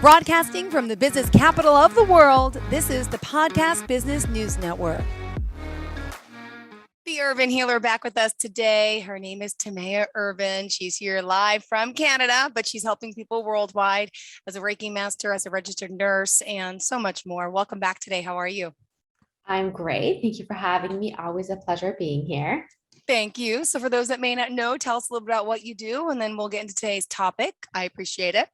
Broadcasting from the business capital of the world, this is the Podcast Business News Network. The Urban Healer back with us today. Her name is Timea Urban. She's here live from Canada, but she's helping people worldwide as a Reiki master, as a registered nurse, and so much more. Welcome back today. How are you? I'm great. Thank you for having me. Always a pleasure being here. Thank you. So for those that may not know, tell us a little bit about what you do, and then we'll get into today's topic. I appreciate it.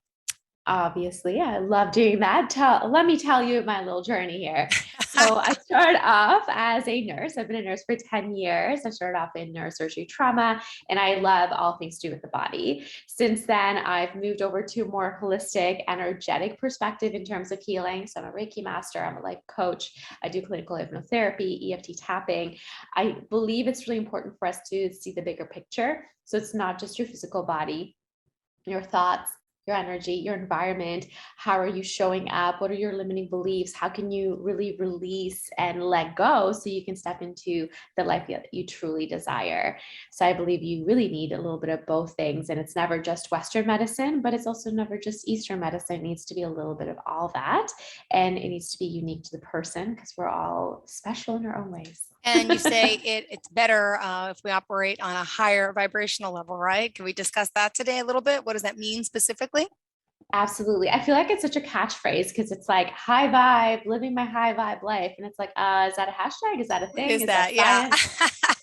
Obviously, I love doing that. Let me tell you my little journey here. So I started off as a nurse. I've been a nurse for 10 years. I started off in neurosurgery trauma, and I love all things to do with the body. Since then, I've moved over to a more holistic, energetic perspective in terms of healing. So I'm a Reiki master. I'm a life coach. I do clinical hypnotherapy, EFT tapping. I believe it's really important for us to see the bigger picture. So it's not just your physical body, your thoughts, your energy, your environment. How are you showing up? What are your limiting beliefs? How can you really release and let go so you can step into the life that you truly desire? So I believe you really need a little bit of both things. And it's never just Western medicine, but it's also never just Eastern medicine. It needs to be a little bit of all that. And it needs to be unique to the person because we're all special in our own ways. And you say it's better if we operate on a higher vibrational level, right? Can we discuss that today a little bit? What does that mean specifically? Absolutely. I feel like it's such a catchphrase because it's like high vibe, living my high vibe life. And it's like, is that a hashtag? Is that a thing? Is that yeah.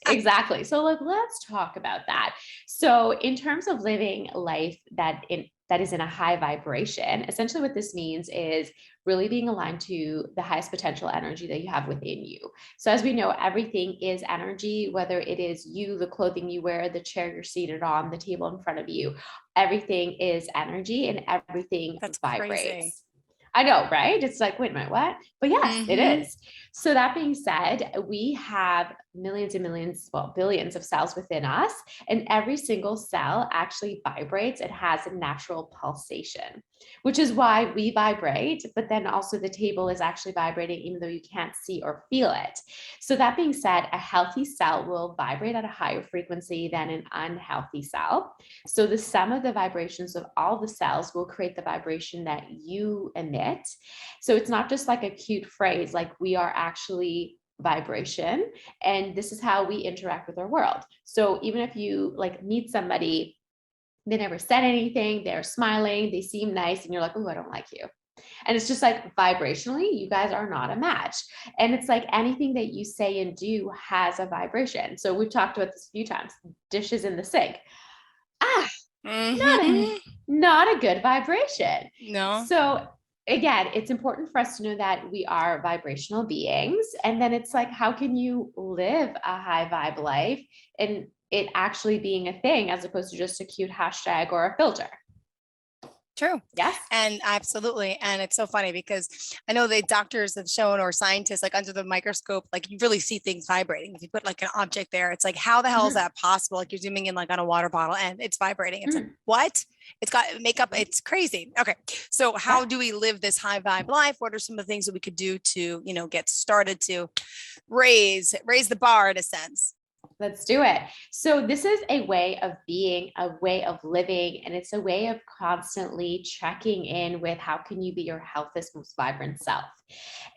Exactly. So let's talk about that. So in terms of living life that is in a high vibration, essentially what this means is really being aligned to the highest potential energy that you have within you. So as we know, everything is energy, whether it is you, the clothing you wear, the chair you're seated on, the table in front of you, everything is energy and everything vibrates. Crazy. I know, right? It's like, wait a minute, what? But yes, it is. So that being said, we have millions and millions, well, billions of cells within us, and every single cell actually vibrates. It has a natural pulsation, which is why we vibrate, but then also the table is actually vibrating even though you can't see or feel it. So that being said, a healthy cell will vibrate at a higher frequency than an unhealthy cell. So the sum of the vibrations of all the cells will create the vibration that you emit. So it's not just like a cute phrase, like we are actually vibration. And this is how we interact with our world. So even if you like meet somebody, they never said anything, they're smiling, they seem nice, and you're like, oh, I don't like you. And it's just like vibrationally, you guys are not a match. And it's like anything that you say and do has a vibration. So we've talked about this a few times, dishes in the sink. Not a good vibration. No. So again, it's important for us to know that we are vibrational beings. And then it's like, how can you live a high vibe life and it actually being a thing as opposed to just a cute hashtag or a filter? True. Yes. And absolutely. And it's so funny because I know the doctors have shown, or scientists, like under the microscope, like you really see things vibrating. If you put like an object there, it's like, how the hell is that possible? Like you're zooming in like on a water bottle and it's vibrating. It's like, what? It's got makeup. It's crazy. Okay. So how do we live this high vibe life? What are some of the things that we could do to, get started to raise the bar in a sense? Let's do it. So this is a way of being, a way of living, and it's a way of constantly checking in with how can you be your healthiest, most vibrant self.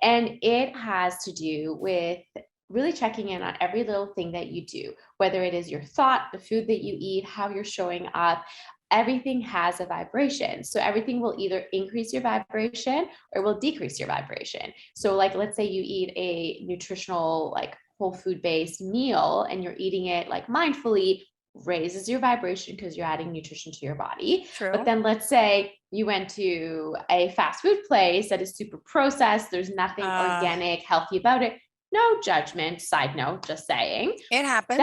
And it has to do with really checking in on every little thing that you do, whether it is your thought, the food that you eat, how you're showing up. Everything has a vibration. So everything will either increase your vibration or will decrease your vibration. So like, let's say you eat a nutritional, like whole food based meal and you're eating it like mindfully, raises your vibration because you're adding nutrition to your body. True. But then let's say you went to a fast food place that is super processed. There's nothing organic, healthy about it. No judgment. Side note, just saying. It happens.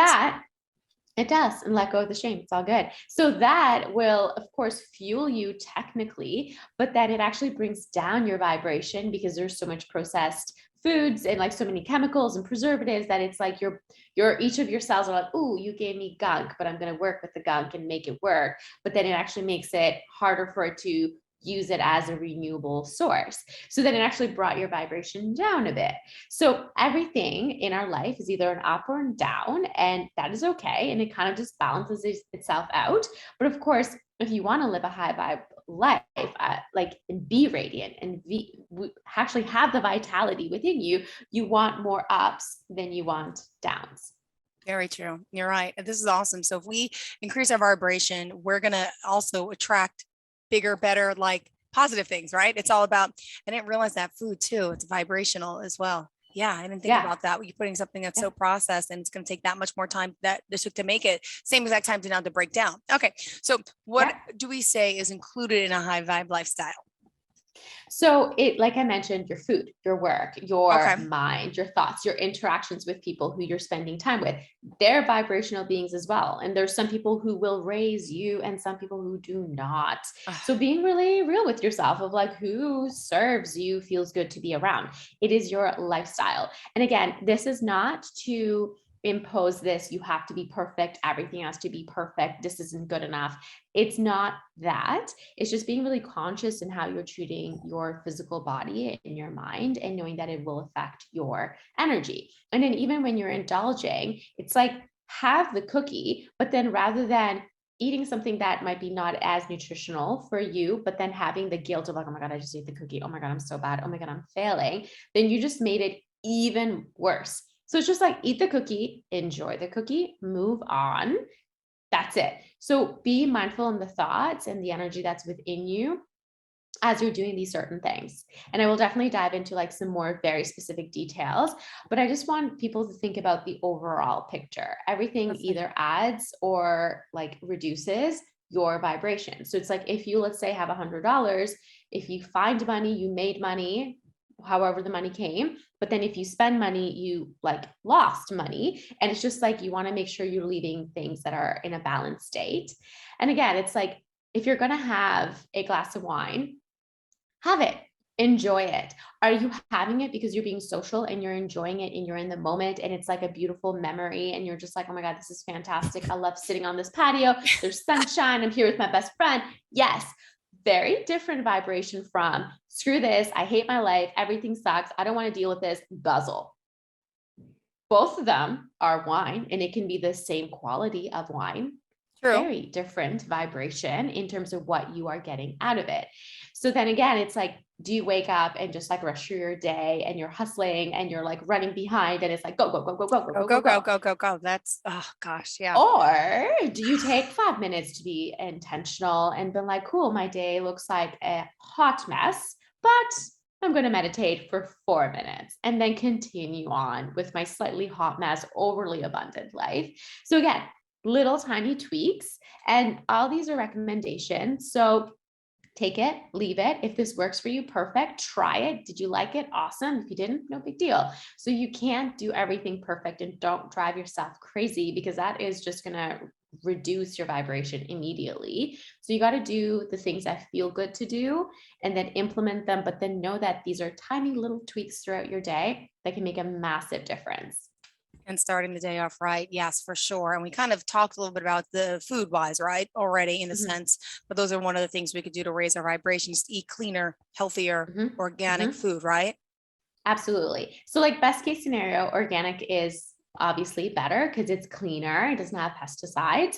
It does. And let go of the shame. It's all good. So that will, of course, fuel you technically, but then it actually brings down your vibration because there's so much processed foods and like so many chemicals and preservatives that it's like each of your cells are like, ooh, you gave me gunk, but I'm going to work with the gunk and make it work. But then it actually makes it harder for it to use it as a renewable source. So then it actually brought your vibration down a bit. So everything in our life is either an up or a down, and that is okay. And it kind of just balances itself out. But of course, if you want to live a high vibe life, like, and be radiant and actually have the vitality within you, you want more ups than you want downs. Very true. You're right. And this is awesome. So if we increase our vibration, we're going to also attract bigger, better, like positive things, right? It's all about, I didn't realize that food too. It's vibrational as well. Yeah, I didn't think Yeah. about that. You're putting something that's Yeah. so processed and it's going to take that much more time that this took to make it. Same exact time to now to break down. Okay. So what Yeah. do we say is included in a high vibe lifestyle? So it, like I mentioned, your food, your work, your Okay. mind, your thoughts, your interactions with people who you're spending time with, they're vibrational beings as well. And there's some people who will raise you and some people who do not. So being really real with yourself of like who serves you feels good to be around. It is your lifestyle. And again, this is not to impose this, you have to be perfect, everything has to be perfect, this isn't good enough. It's not that. It's just being really conscious in how you're treating your physical body and your mind and knowing that it will affect your energy. And then even when you're indulging, it's like have the cookie, but then rather than eating something that might be not as nutritional for you, but then having the guilt of like, oh my God, I just ate the cookie. Oh my God, I'm so bad. Oh my God, I'm failing. Then you just made it even worse. So it's just like eat the cookie, enjoy the cookie, move on. That's it. So be mindful in the thoughts and the energy that's within you as you're doing these certain things. And I will definitely dive into like some more very specific details, but I just want people to think about the overall picture. Everything Perfect. either adds or like reduces your vibration. So it's like if you, let's say, have $100, if you find money, you made money, however the money came, but then if you spend money, you like lost money. And it's just like you want to make sure you're leaving things that are in a balanced state. And again, it's like if you're going to have a glass of wine, have it, enjoy it. Are you having it because you're being social and you're enjoying it and you're in the moment and it's like a beautiful memory and you're just like, oh my God, this is fantastic. I love sitting on this patio. There's sunshine. I'm here with my best friend. Yes. Very different vibration from screw this. I hate my life. Everything sucks. I don't want to deal with this. Guzzle. Both of them are wine and it can be the same quality of wine, True. very different vibration in terms of what you are getting out of it. So then again, it's like, do you wake up and just like rush through your day and you're hustling and you're like running behind and it's like, go, go, go, go, go, go, Go, go, go, go, go, go. go, go, go. That's, oh gosh. Yeah. Or do you take 5 minutes to be intentional and been like, cool, my day looks like a hot mess, but I'm going to meditate for 4 minutes and then continue on with my slightly hot mess, overly abundant life. So again, little tiny tweaks, and all these are recommendations. So take it, leave it. If this works for you, perfect. Try it. Did you like it? Awesome. If you didn't, no big deal. So you can't do everything perfect and don't drive yourself crazy because that is just going to reduce your vibration immediately. So you got to do the things that feel good to do and then implement them, but then know that these are tiny little tweaks throughout your day that can make a massive difference. And starting the day off right. Yes, for sure. And we kind of talked a little bit about the food wise, right? Already in a Mhm, sense, but those are one of the things we could do to raise our vibrations, eat cleaner, healthier, mhm, organic mhm. food, right? Absolutely. So like best case scenario, organic is obviously better because it's cleaner. It doesn't have pesticides.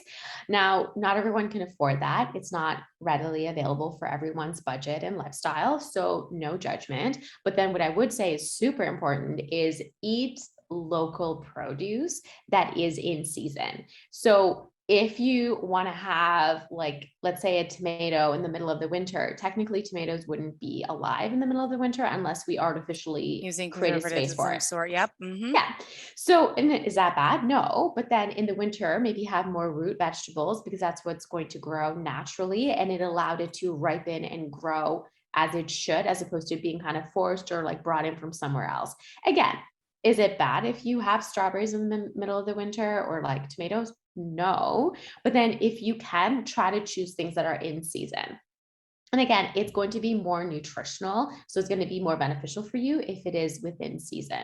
Now, not everyone can afford that. It's not readily available for everyone's budget and lifestyle. So no judgment. But then what I would say is super important is eat local produce that is in season. So if you want to have, like, let's say a tomato in the middle of the winter, technically tomatoes wouldn't be alive in the middle of the winter unless we artificially Using created preservatives space of for some it. sort. Yep. Hmm. Yeah. So, and is that bad? No. But then in the winter, maybe have more root vegetables because that's what's going to grow naturally. And it allowed it to ripen and grow as it should, as opposed to being kind of forced or like brought in from somewhere else. Again, is it bad if you have strawberries in the middle of the winter or like tomatoes? No. But then if you can, try to choose things that are in season. And again, it's going to be more nutritional. So it's going to be more beneficial for you if it is within season.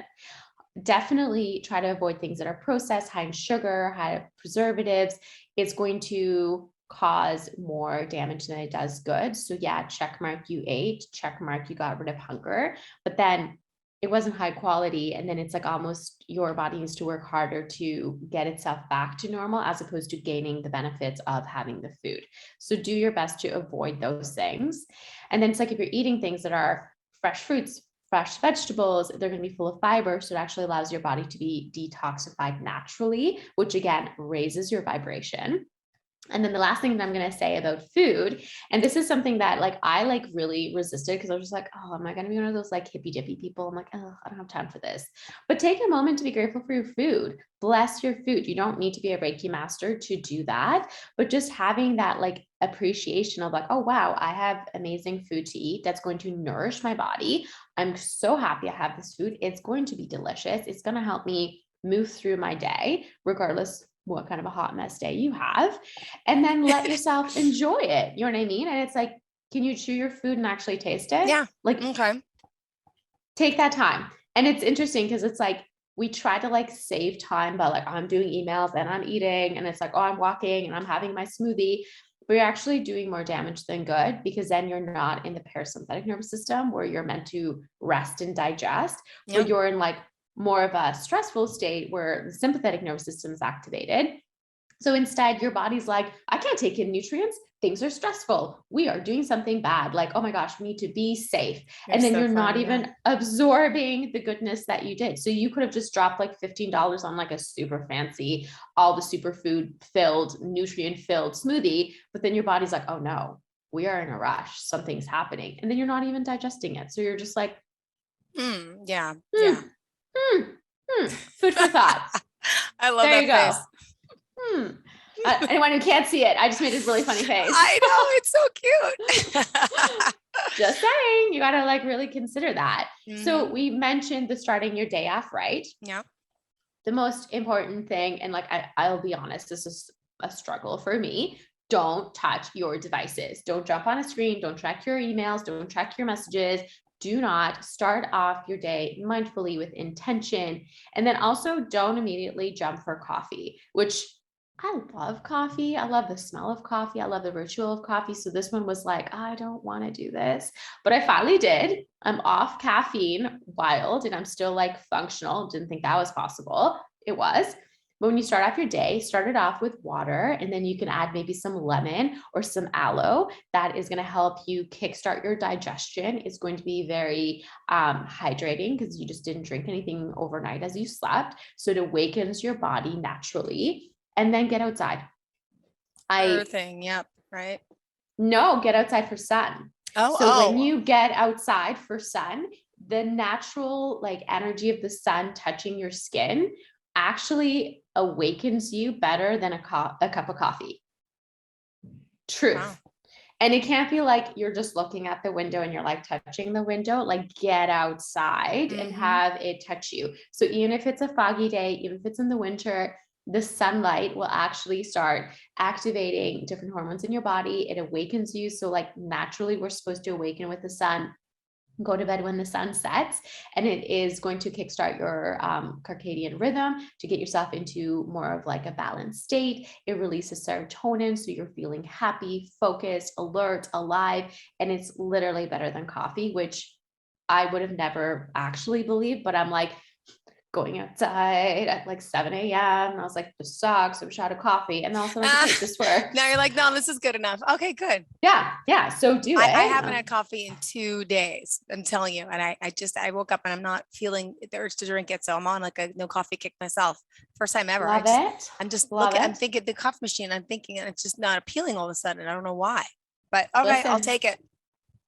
Definitely try to avoid things that are processed, high in sugar, high in preservatives. It's going to cause more damage than it does good. So yeah, check mark you ate, check mark you got rid of hunger. But then it wasn't high quality. And then it's like almost your body needs to work harder to get itself back to normal as opposed to gaining the benefits of having the food. So do your best to avoid those things. And then it's like if you're eating things that are fresh fruits, fresh vegetables, they're going to be full of fiber. So it actually allows your body to be detoxified naturally, which again raises your vibration. And then the last thing that I'm going to say about food, and this is something that like I like really resisted because I was just like, oh, am I going to be one of those like hippy dippy people? I'm like, oh, I don't have time for this. But take a moment to be grateful for your food. Bless your food. You don't need to be a Reiki master to do that, but just having that like appreciation of like, oh, wow, I have amazing food to eat that's going to nourish my body. I'm so happy I have this food. It's going to be delicious. It's going to help me move through my day, regardless what kind of a hot mess day you have, and then let yourself enjoy it. You know what I mean? And it's like, can you chew your food and actually taste it? Yeah. Like, Okay. take that time. And it's interesting because it's like, we try to like save time by like, I'm doing emails and I'm eating, and it's like, oh, I'm walking and I'm having my smoothie. But you're actually doing more damage than good because then you're not in the parasympathetic nervous system where you're meant to rest and digest, but you're in like more of a stressful state where the sympathetic nervous system is activated. So instead, your body's like, I can't take in nutrients. Things are stressful. We are doing something bad. Like, oh my gosh, we need to be safe. And then So you're not funny, even absorbing the goodness that you did. So you could have just dropped like $15 on like a super fancy, all the superfood filled, nutrient filled smoothie. But then your body's like, oh no, we are in a rush. Something's happening. And then you're not even digesting it. So you're just like, yeah. Yeah. Food for thought. I love There that you face. go. Anyone who can't see it, I just made this really funny face. I know, it's so cute. Just saying, you got to like really consider that. So we mentioned the starting your day off right. Yeah. The most important thing, and like I'll be honest, this is a struggle for me. Don't touch your devices. Don't jump on a screen. Don't check your emails. Don't check your messages. Do not start off your day mindfully with intention. And then also don't immediately jump for coffee, which I love coffee. I love the smell of coffee. I love the ritual of coffee. So this one was like, I don't want to do this, but I finally did. I'm off caffeine wild and I'm still like functional. Didn't think that was possible. It was. But when you start off your day, start it off with water, and then you can add maybe some lemon or some aloe. That is going to help you kickstart your digestion. It's going to be very hydrating because you just didn't drink anything overnight as you slept. So it awakens your body naturally. And then get outside. Earthing, yep, right. No, get outside for sun. When you get outside for sun, the natural like energy of the sun touching your skin actually awakens you better than a cup of coffee. Truth. Wow. And it can't be like you're just looking at the window and you're like touching the window. Like get outside and have it touch you. So even if it's a foggy day, even if it's in the winter, the sunlight will actually start activating different hormones in your body. It awakens you. So like naturally we're supposed to awaken with the sun, go to bed when the sun sets, and it is going to kickstart your circadian rhythm to get yourself into more of like a balanced state. It releases serotonin. So you're feeling happy, focused, alert, alive. And it's literally better than coffee, which I would have never actually believed, but I'm like, going outside at like 7 a.m. And I was like, this sucks. I'm shot of coffie. And then also like, okay, this works. Now you're like, no, this is good enough. Okay, good. Yeah. Yeah. So do it. I haven't had coffee in 2 days. I'm telling you. And I woke up and I'm not feeling the urge to drink it. So I'm on like a no coffee kick myself. First time ever. I'm just looking, I'm thinking the coffee machine, I'm thinking, and it's just not appealing all of a sudden. I don't know why, but okay, listen, I'll take it.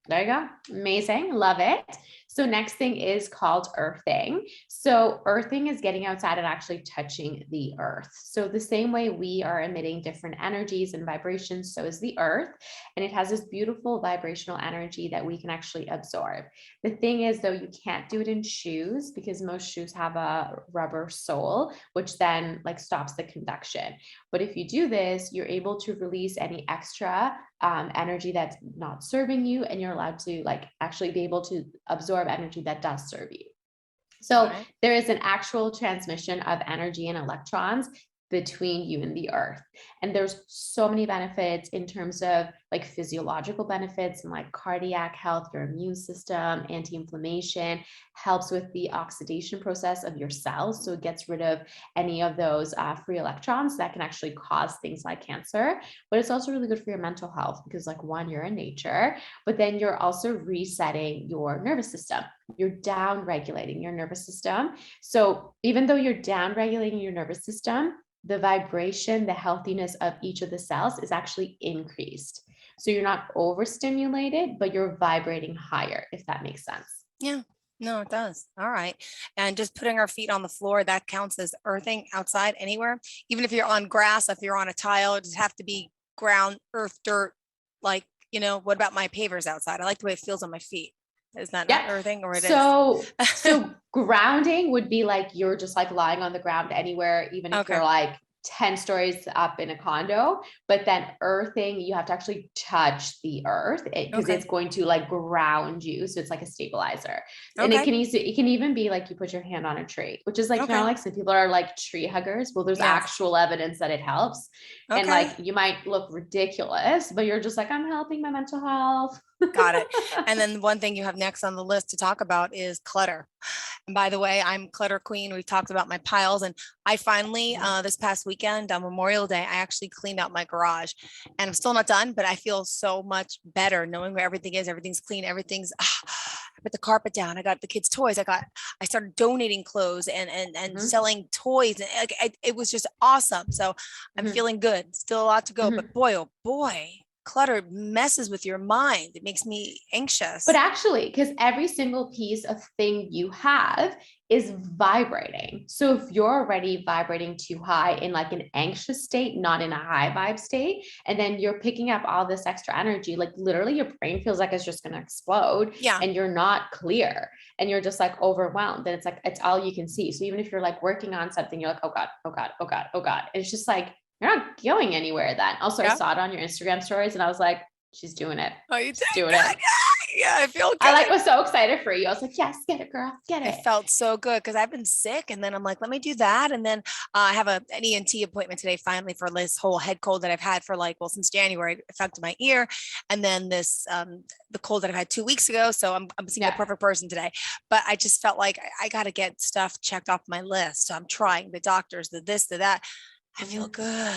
There you go. Amazing. Love it. So next thing is called earthing. So earthing is getting outside and actually touching the earth. So the same way we are emitting different energies and vibrations, so is the earth. And it has this beautiful vibrational energy that we can actually absorb. The thing is though, you can't do it in shoes because most shoes have a rubber sole, which then like stops the conduction. But if you do this, you're able to release any extra energy that's not serving you, and you're allowed to like actually be able to absorb energy that does serve you. So there is an actual transmission of energy and electrons between you and the earth. And there's so many benefits in terms of like physiological benefits and like cardiac health, your immune system, anti-inflammation, helps with the oxidation process of your cells. So it gets rid of any of those free electrons that can actually cause things like cancer. But it's also really good for your mental health because like one, you're in nature, but then you're also resetting your nervous system. You're down regulating your nervous system. So even though you're down regulating your nervous system, the vibration, the healthiness of each of the cells is actually increased. So you're not overstimulated, but you're vibrating higher, if that makes sense. Yeah. No, it does. All right. And just putting our feet on the floor, that counts as earthing outside anywhere. Even if you're on grass, if you're on a tile, it just have to be ground, earth, dirt. Like, what about my pavers outside? I like the way it feels on my feet. Is that not earthing, or it is? So grounding would be like you're just like lying on the ground anywhere, even if you're like 10 stories up in a condo. But then earthing, you have to actually touch the earth because it's going to like ground you. So it's like a stabilizer. And it can even be like you put your hand on a tree, which is like, like some people are like tree huggers. Well, there's actual evidence that it helps. And like you might look ridiculous, but you're just like, I'm helping my mental health. Got it. And then one thing you have next on the list to talk about is clutter. And by the way, I'm clutter queen. We've talked about my piles, and I finally, this past weekend on Memorial Day, I actually cleaned out my garage, and I'm still not done, but I feel so much better knowing where everything is. Everything's clean. Everything's, I put the carpet down. I got the kids' toys. I started donating clothes and selling toys. And it was just awesome. So I'm feeling good. Still a lot to go, but boy, oh boy, clutter messes with your mind. It makes me anxious. But actually, because every single piece of thing you have is vibrating. So if you're already vibrating too high in like an anxious state, not in a high vibe state, and then you're picking up all this extra energy, like literally your brain feels like it's just going to explode and you're not clear and you're just like overwhelmed. And it's like, it's all you can see. So even if you're like working on something, you're like, oh God, oh God, oh God, oh God. And it's just like, you're not going anywhere then. Also, I saw it on your Instagram stories and I was like, she's doing it. Oh, you did doing it. Yeah, I feel good. I was so excited for you. I was like, yes, get it, girl, get it. It felt so good because I've been sick, and then I'm like, let me do that. And then I have an ENT appointment today, finally, for this whole head cold that I've had for since January. It affected my ear, and then this the cold that I've had 2 weeks ago. So I'm seeing the perfect person today. But I just felt like I got to get stuff checked off my list. So I'm trying the doctors, the this, the that. I feel good.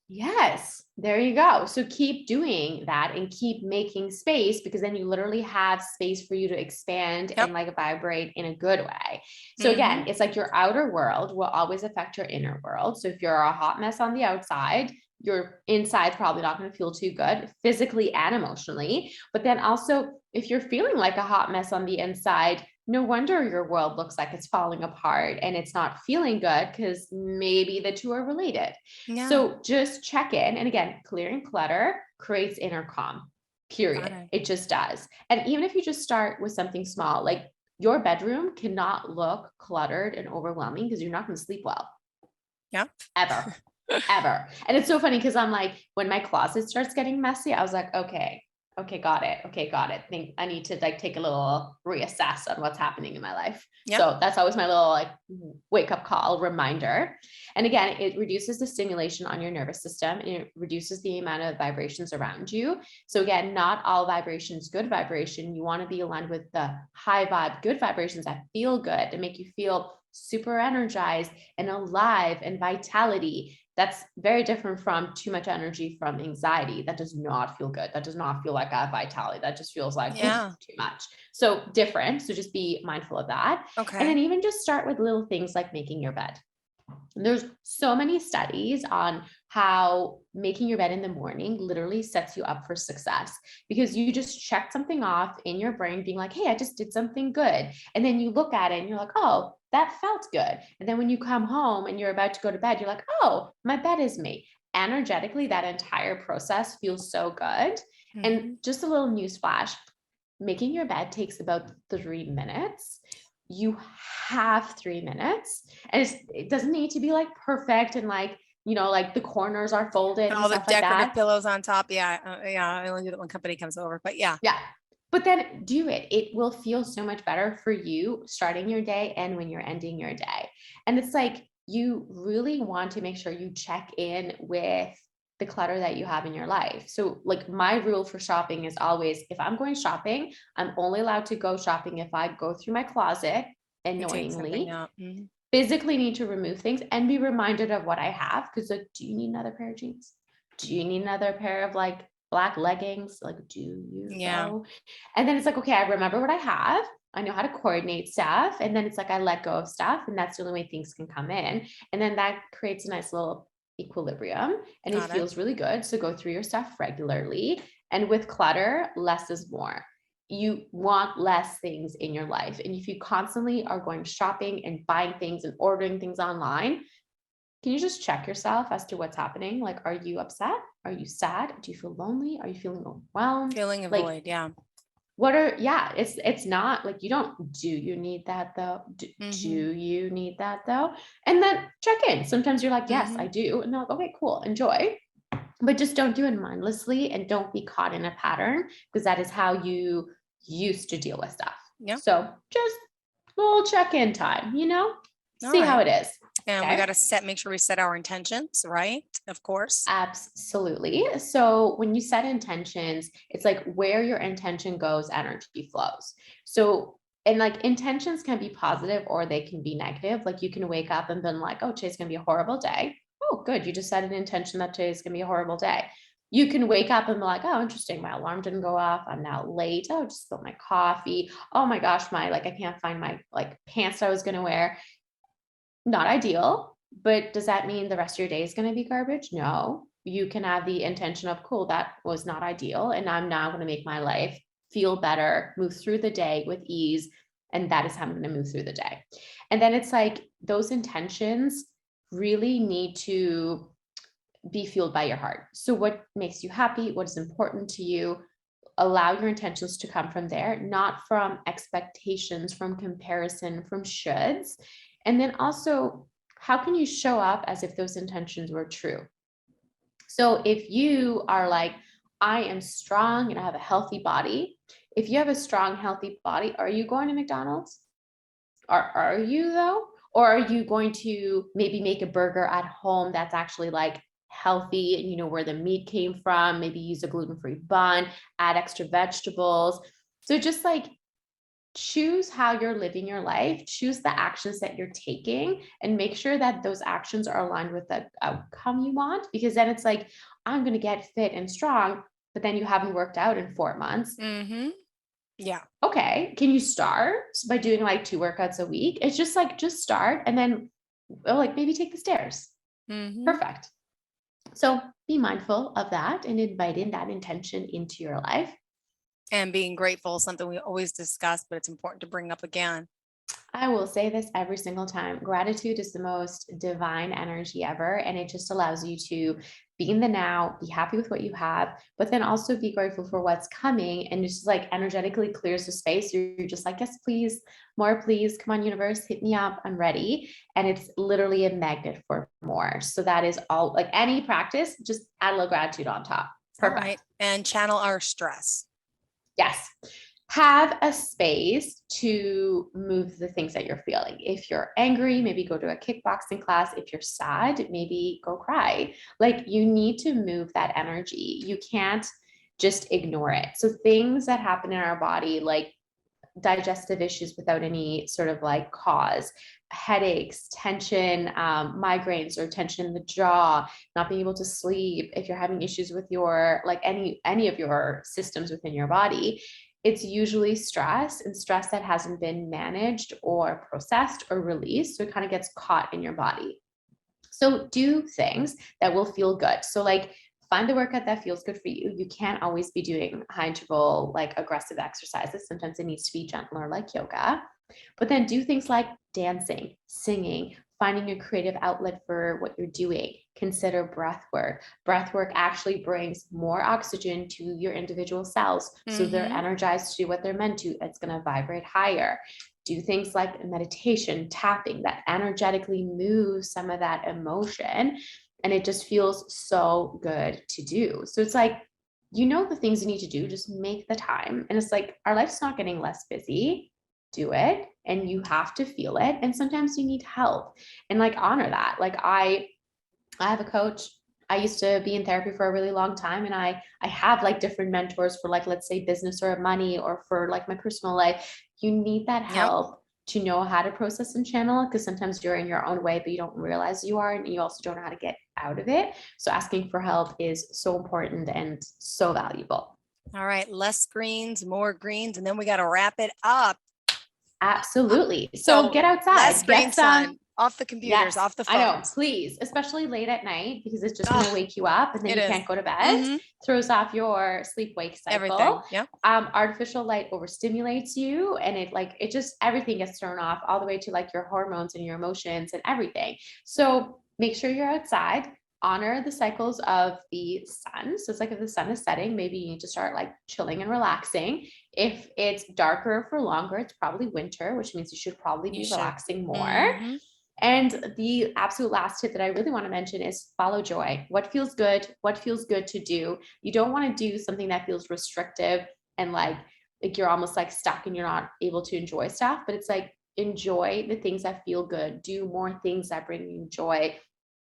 Yes, there you go. So keep doing that and keep making space, because then you literally have space for you to expand and like vibrate in a good way. So again, it's like your outer world will always affect your inner world. So if you're a hot mess on the outside, your inside's probably not going to feel too good physically and emotionally. But then also, if you're feeling like a hot mess on the inside, no wonder your world looks like it's falling apart and it's not feeling good, because maybe the two are related. Yeah. So just check in. And again, clearing clutter creates inner calm, period. It just does. And even if you just start with something small, like your bedroom cannot look cluttered and overwhelming, because you're not going to sleep well. Yeah. Ever. Ever. And it's so funny because I'm like, when my closet starts getting messy, I was like, okay, got it. Think I need to like take a little reassess on what's happening in my life. Yep. So that's always my little like wake up call reminder. And again, it reduces the stimulation on your nervous system and it reduces the amount of vibrations around you. So again, not all vibrations, good vibration. You want to be aligned with the high vibe, good vibrations that feel good, to make you feel super energized and alive and vitality. That's very different from too much energy from anxiety. That does not feel good. That does not feel like a vitality. That just feels like too much. So different. So just be mindful of that. Okay. And then even just start with little things like making your bed. There's so many studies on how making your bed in the morning literally sets you up for success, because you just check something off in your brain being like, hey, I just did something good. And then you look at it and you're like, oh, that felt good. And then when you come home and you're about to go to bed, you're like, oh, my bed is made. Energetically, that entire process feels so good. And just a little news flash, making your bed takes about 3 minutes. You have 3 minutes, and it doesn't need to be like perfect and like, you know, like the corners are folded and all the stuff decorative like that. Pillows on top. Yeah. I only do that when company comes over, but yeah. But then do it. It will feel so much better for you starting your day and when you're ending your day. And it's like, you really want to make sure you check in with the clutter that you have in your life. So like my rule for shopping is always, if I'm going shopping, I'm only allowed to go shopping if I go through my closet And take something annoyingly, out. Mhm. physically need to remove things and be reminded of what I have. Cause like, do you need another pair of jeans? Do you need another pair of like black leggings? Like, do you Yeah, though? And then it's like, okay, I remember what I have. I know how to coordinate stuff. And then it's like, I let go of stuff. And that's the only way things can come in. And then that creates a nice little equilibrium and it got it. feels really good. So go through your stuff regularly. And with clutter, less is more. You want less things in your life. And if you constantly are going shopping and buying things and ordering things online, can you just check yourself as to what's happening? Like, are you upset? Are you sad? Do you feel lonely? Are you feeling overwhelmed? Feeling a Like, void. Yeah. what are, yeah, it's not like you don't, do you need that though? Do Hmm. you need that though? And then check in. Sometimes you're like, yes, I Hmm. do. And they're like, okay, cool, enjoy. But just don't do it mindlessly and don't be caught in a pattern because that is how you used to deal with stuff. Yep. So just a little check-in time, All see how right. it is. And we Okay. got to make sure we set our intentions, right? Of course. Absolutely. So when you set intentions, it's like where your intention goes, energy flows. So, and like intentions can be positive or they can be negative. Like you can wake up and been like, oh, today's going to be a horrible day. Oh, good. You just set an intention that today's going to be a horrible day. You can wake up and be like, oh, interesting. My alarm didn't go off. I'm now late. Oh, just spilled my coffee. Oh my gosh, I can't find my like pants I was going to wear. Not ideal, but does that mean the rest of your day is going to be garbage? No. You can have the intention of, cool, that was not ideal. And I'm now going to make my life feel better, move through the day with ease. And that is how I'm going to move through the day. And then it's like those intentions really need to be fueled by your heart. So, what makes you happy? What is important to you? Allow your intentions to come from there, not from expectations, from comparison, from shoulds. And then also, how can you show up as if those intentions were true? So if you are like, I am strong and I have a healthy body, if you have a strong, healthy body, are you going to McDonald's? Are you though? Or are you going to maybe make a burger at home that's actually like healthy and you know where the meat came from, maybe use a gluten-free bun, add extra vegetables. So just like choose how you're living your life, choose the actions that you're taking, and make sure that those actions are aligned with the outcome you want. Because then it's like, I'm going to get fit and strong, but then you haven't worked out in 4 months. Hmm. Yeah. Okay, can you start by doing like 2 workouts a week? It's just like, just start and then like maybe take the stairs. Hmm. Perfect. So be mindful of that and invite in that intention into your life. And being grateful is something we always discuss, but it's important to bring up again. I will say this every single time. Gratitude is the most divine energy ever. And it just allows you to be in the now, be happy with what you have, but then also be grateful for what's coming. And it's just like energetically clears the space. You're just like, yes, please, more, please. Come on, universe, hit me up. I'm ready. And it's literally a magnet for more. So that is all, like any practice, just add a little gratitude on top. All right. Perfect. And channel our stress. Yes. Have a space to move the things that you're feeling. If you're angry, maybe go to a kickboxing class. If you're sad, maybe go cry. Like you need to move that energy. You can't just ignore it. So things that happen in our body, like digestive issues without any sort of like cause, headaches, tension, migraines, or tension in the jaw, not being able to sleep, if you're having issues with your like any of your systems within your body, it's usually stress, and stress that hasn't been managed or processed or released, so it kind of gets caught in your body. So do things that will feel good. So like find the workout that feels good for you. You can't always be doing high interval, like aggressive exercises. Sometimes it needs to be gentler, like yoga. But then do things like dancing, singing, finding a creative outlet for what you're doing. Consider breath work. Breath work actually brings more oxygen to your individual cells. So they're Hmm. energized to do what they're meant to. It's going to vibrate higher. Do things like meditation, tapping that energetically moves some of that emotion. And it just feels so good to do. So it's like, you know, the things you need to do, just make the time. And it's like, our life's not getting less busy. do it and you have to feel it. And sometimes you need help, and like honor that. Like I have a coach. I used to be in therapy for a really long time, and I have like different mentors for like, let's say business or money or for like my personal life. You need that help to know how to process and channel, because sometimes you're in your own way, but you don't realize you are, and you also don't know how to get out of it. So asking for help is so important and so valuable. All right. Less screens, more greens, and then we got to wrap it up. Absolutely. So get outside, less screen get some time, off the computers, off the phones. I know, please, especially late at night, because it's just going to wake you up and then you can't go to bed. Mm-hmm. Throws off your sleep-wake cycle. Everything. Yeah. Artificial light overstimulates you, and it just, everything gets thrown off, all the way to like your hormones and your emotions and everything. So make sure you're outside. Honor the cycles of the sun. So it's like if the sun is setting, maybe you need to start like chilling and relaxing. If it's darker for longer, it's probably winter, which means you should probably be relaxing more. Mm-hmm. And the absolute last tip that I really want to mention is follow joy. What feels good to do. You don't want to do something that feels restrictive and like you're almost like stuck and you're not able to enjoy stuff, but it's like enjoy the things that feel good. Do more things that bring you joy.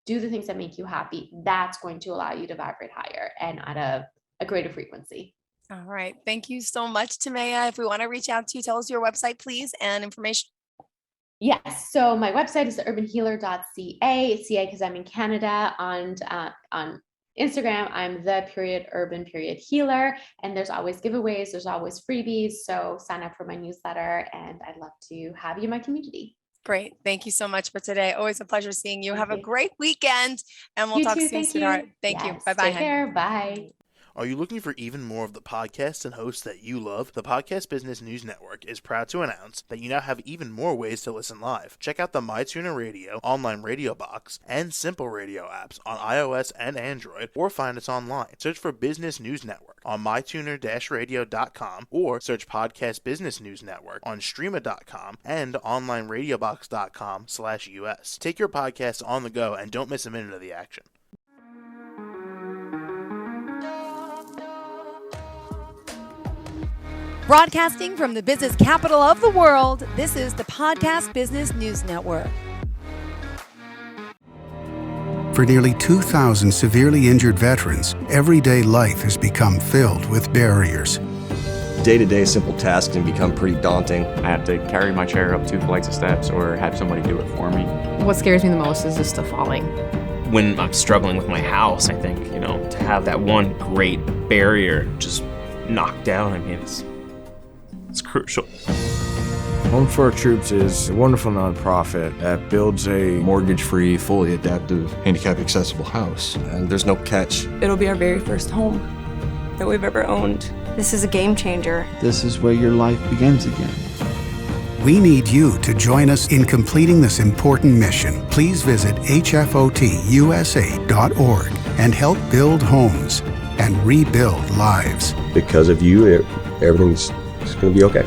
Do the things that make you happy. That's going to allow you to vibrate higher and at a greater frequency. All right. Thank you so much, Timea. If we want to reach out to you, tell us your website, please, and information. Yes. So my website is theurbanhealer.ca. CA because I'm in Canada. And on Instagram, I'm the_urban_healer. And there's always giveaways. There's always freebies. So sign up for my newsletter, and I'd love to have you in my community. Great. Thank you so much for today. Always a pleasure seeing you. Have a great weekend, and we'll talk soon, sweetheart. Thank you. Bye-bye. Take care. Bye. Are you looking for even more of the podcasts and hosts that you love? The Podcast Business News Network is proud to announce that you now have even more ways to listen live. Check out the MyTuner Radio, online radio box, and Simple Radio apps on iOS and Android, or find us online. Search for Business News Network on mytuner-radio.com, or search Podcast Business News Network on streama.com and onlineradiobox.com/US. Take your podcast on the go and don't miss a minute of the action. Broadcasting from the business capital of the world, this is the Podcast Business News Network. For nearly 2,000 severely injured veterans, everyday life has become filled with barriers. Day-to-day simple tasks can become pretty daunting. I have to carry my chair up 2 flights of steps or have somebody do it for me. What scares me the most is just the falling. When I'm struggling with my house, I think, to have that one great barrier just knocked down, it's crucial. Home for Our Troops is a wonderful nonprofit that builds a mortgage-free, fully adaptive, handicap-accessible house. And there's no catch. It'll be our very first home that we've ever owned. This is a game changer. This is where your life begins again. We need you to join us in completing this important mission. Please visit hfotusa.org and help build homes and rebuild lives. Because of you, everything's going to be okay.